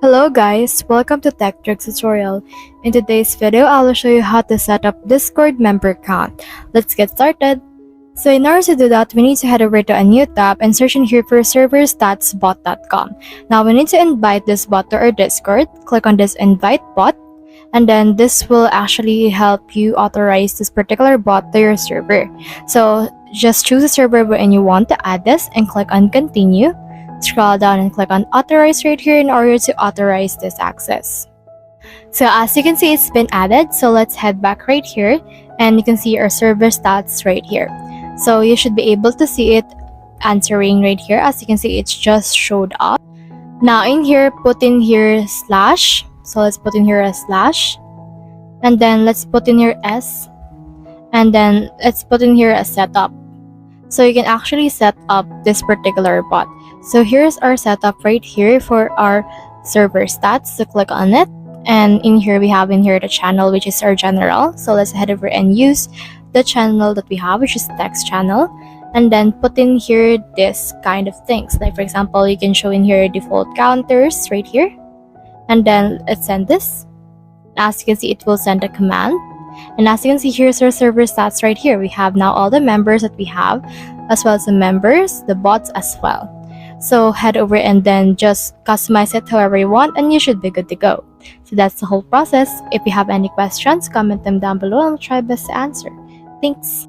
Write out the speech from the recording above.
Hello guys, welcome to Tech Tricks tutorial. In today's video, I will show you how to set up Discord member account. Let's get started. So in order to do that, we need to head over to a new tab and search in here for serverstatsbot.com. Now we need to invite this bot to our Discord. Click on this invite bot, and then this will actually help you authorize this particular bot to your server. So just choose a server wherein you want to add this and click on continue. Scroll down and click on authorize right here in order to authorize this access. So as you can see, it's been added. So let's head back right here and you can see our server stats right here. So you should be able to see it answering right here. As you can see, it's just showed up. Now in here, put in here slash. So let's put in here a slash, and then let's put in here S, and then let's put in here a setup. So you can actually set up this particular bot. So here's our setup right here for our server stats. So click on it, and in here we have the channel, which is our general. So let's head over and use the channel that we have, which is text channel, and then put in here this kind of things. Like for example, you can show in here default counters right here, and then let's send this. As you can see, it will send a command. And as you can see, here's our server stats right here. We have now all the members that we have, as well as the members, the bots as well. So head over and then just customize it however you want, and you should be good to go. So that's the whole process. If you have any questions, comment them down below and I'll try best to answer. Thanks.